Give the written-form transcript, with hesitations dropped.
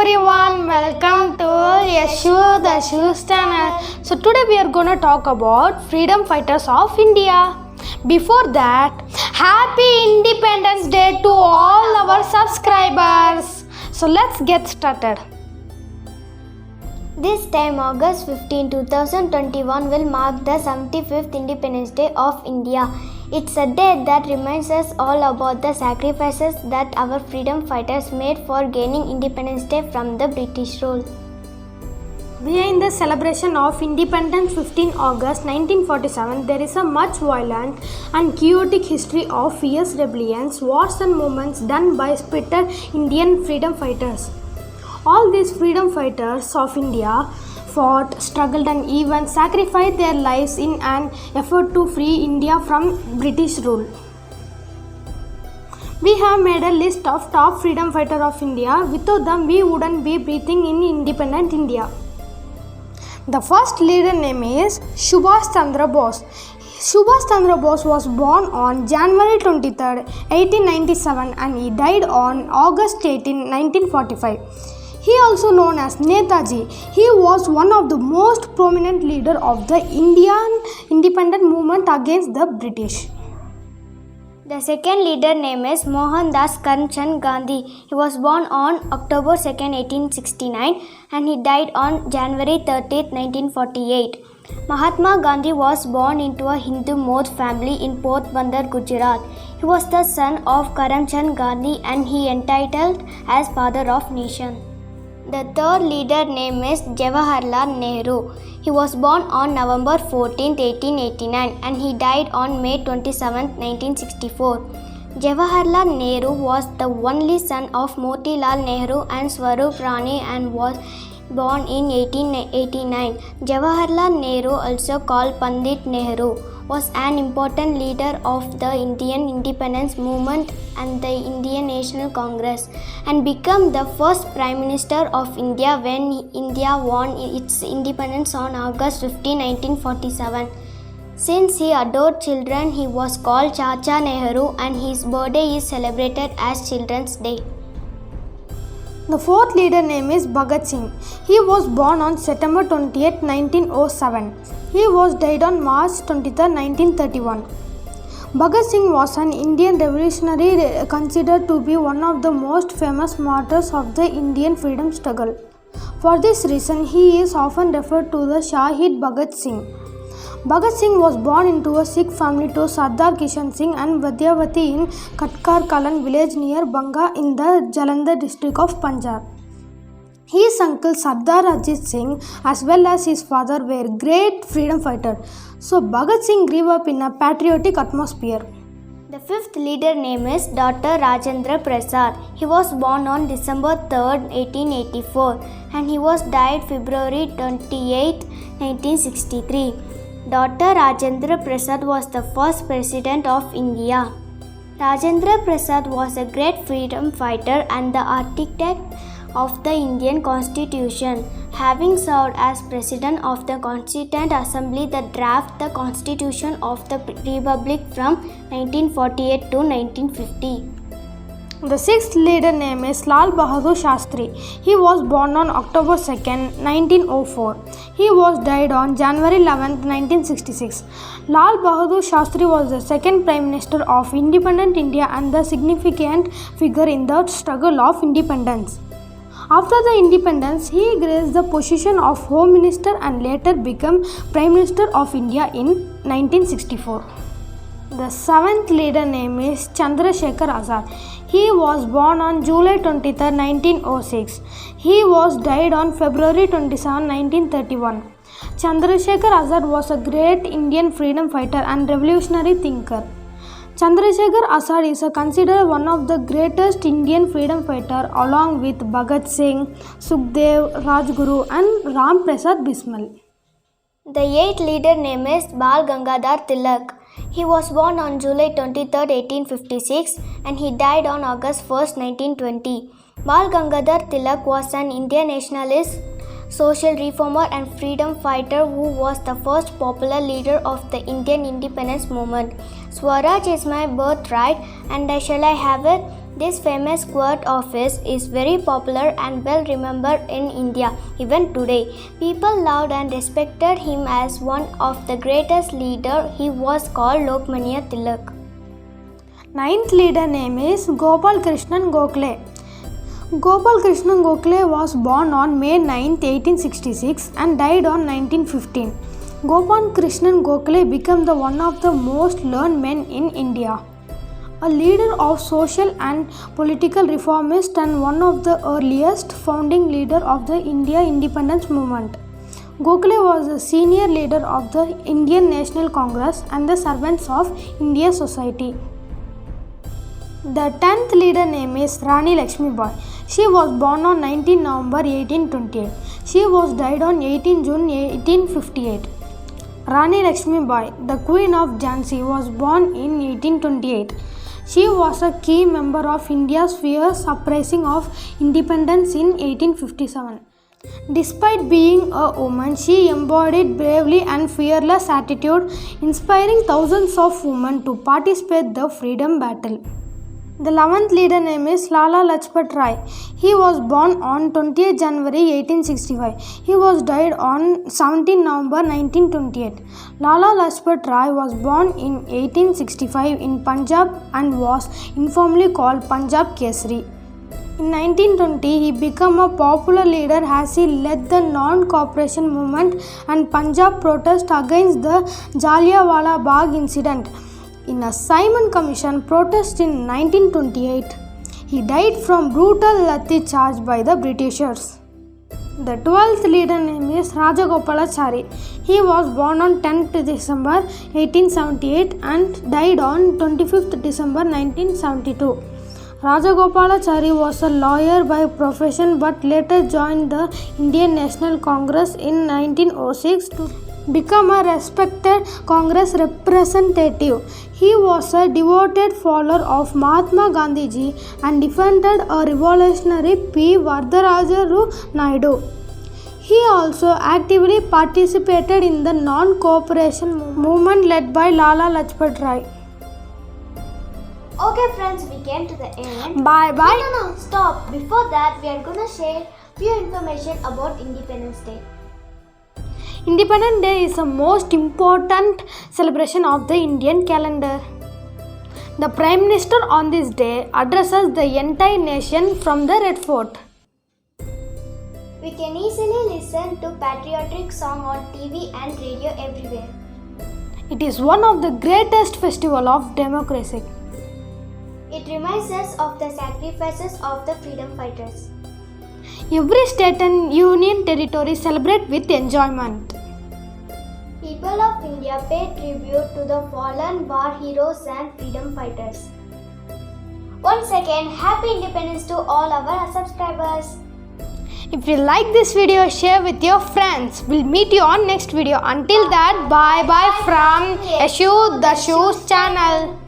everyone, welcome to Yashu the Shoes channel. So today we are going to talk about freedom fighters of India. Before that, happy Independence Day to all our subscribers. So let's get started. This time, August 15, 2021 will mark the 75th Independence Day of India. It's a day that reminds us all about the sacrifices that our freedom fighters made for gaining Independence Day from the British rule. Behind the celebration of independence 15 August 1947, there is a much violent and chaotic history of fierce rebellions, wars and movements done by spirited Indian freedom fighters. All these freedom fighters of India fought, struggled and even sacrificed their lives in an effort to free India from British rule. We have made a list of top freedom fighters of India. Without them, we wouldn't be breathing in independent India. The first leader name is Subhash Chandra Bose. Subhash Chandra Bose was born on January 23, 1897 and he died on August 18, 1945. He also known as Netaji. He was one of the most prominent leaders of the Indian independent movement against the British. The second leader name is Mohandas Karamchand Gandhi. He was born on October 2, 1869 and he died on January 30, 1948. Mahatma Gandhi was born into a Hindu Modh family in Porbandar, Gujarat. He was the son of Karamchand Gandhi and he entitled as Father of Nation. The third leader name is Jawaharlal Nehru. He was born on November 14, 1889 and he died on May 27, 1964. Jawaharlal Nehru was the only son of Motilal Nehru and Swarup Rani and was born in 1889. Jawaharlal Nehru, also called Pandit Nehru, was an important leader of the Indian independence movement and the Indian National Congress and became the first Prime Minister of India when India won its independence on August 15, 1947. Since he adored children, he was called Chacha Nehru and his birthday is celebrated as Children's Day. The fourth leader name is Bhagat Singh. He was born on September 28, 1907. He was died on March 23, 1931. Bhagat Singh was an Indian revolutionary considered to be one of the most famous martyrs of the Indian freedom struggle. For this reason, he is often referred to the Shahid Bhagat Singh. Bhagat Singh was born into a Sikh family to Sardar Kishan Singh and Vidyavati in Katkar Kalan village near Banga in the Jalandhar district of Punjab. His uncle Sardar Ajit Singh as well as his father were great freedom fighters. So Bhagat Singh grew up in a patriotic atmosphere. The fifth leader name is Dr. Rajendra Prasad. He was born on December 3, 1884 and he was died February 28, 1963. Dr. Rajendra Prasad was the first president of India. Rajendra Prasad was a great freedom fighter and the architect of the Indian Constitution, having served as President of the Constituent Assembly that drafted the Constitution of the Republic from 1948 to 1950. The sixth leader name is Lal Bahadur Shastri. He was born on October 2, 1904. He was died on January 11, 1966. Lal Bahadur Shastri was the second Prime Minister of independent India and the significant figure in the struggle of independence. After the independence, he graced the position of Home Minister and later became Prime Minister of India in 1964. The seventh leader name is Chandrasekhar Azad. He was born on July 23, 1906. He was died on February 27, 1931. Chandrasekhar Azad was a great Indian freedom fighter and revolutionary thinker. Chandrasekhar Azad is considered one of the greatest Indian freedom fighters along with Bhagat Singh, Sukhdev, Rajguru and Ram Prasad Bismil. The eighth leader name is Bal Gangadhar Tilak. He was born on July 23, 1856 and he died on August 1, 1920. Bal Gangadhar Tilak was an Indian nationalist, social reformer and freedom fighter who was the first popular leader of the Indian independence movement. Swaraj is my birthright and shall I have it? This famous quote of his is very popular and well remembered in India even today. People loved and respected him as one of the greatest leaders. He was called Lokmanya Tilak. Ninth leader name is Gopal Krishnan Gokhale. Gopal Krishnan Gokhale was born on May 9, 1866 and died on 1915. Gopal Krishnan Gokhale became one of the most learned men in India. A leader of social and political reformist and one of the earliest founding leader of the India independence movement. Gokhale was the senior leader of the Indian National Congress and the Servants of India Society. The 10th leader name is Rani Lakshmi Bai. She was born on 19 November 1828. She was died on 18 June 1858. Rani Lakshmi Bai, the Queen of Jhansi, was born in 1828. She was a key member of India's fierce uprising of independence in 1857. Despite being a woman, she embodied bravery and fearless attitude, inspiring thousands of women to participate in the freedom battle. The 11th leader name is Lala Lajpat Rai. He was born on 20th January 1865. He was died on 17 November 1928. Lala Lajpat Rai was born in 1865 in Punjab and was informally called Punjab Kesari. In 1920, he became a popular leader as he led the non-cooperation movement and Punjab protest against the Jallianwala Bagh incident. In a Simon Commission protest in 1928, he died from brutal lathi charge by the Britishers. The 12th leader name is Rajagopalachari. He was born on 10th December 1878 and died on 25th December 1972. Rajagopalachari was a lawyer by profession but later joined the Indian National Congress in 1906 to become a respected Congress representative. He was a devoted follower of Mahatma Gandhiji and defended a revolutionary P. Varadarajara Naidu. He also actively participated in the non-cooperation movement led by Lala Lajpat Rai. Okay friends, we came to the end. Bye bye. No, stop. Before that, we are gonna share few information about Independence Day. Independence Day is the most important celebration of the Indian calendar. The Prime Minister on this day addresses the entire nation from the Red Fort. We can easily listen to patriotic song on TV and radio everywhere. It is one of the greatest festivals of democracy. It reminds us of the sacrifices of the freedom fighters. Every state and union territory celebrate with enjoyment. People of India pay tribute to the fallen war heroes and freedom fighters. Once again, happy independence to all our subscribers. If you like this video, share with your friends. We'll meet you on next video. Until that, bye bye from Yashu the Shoes channel.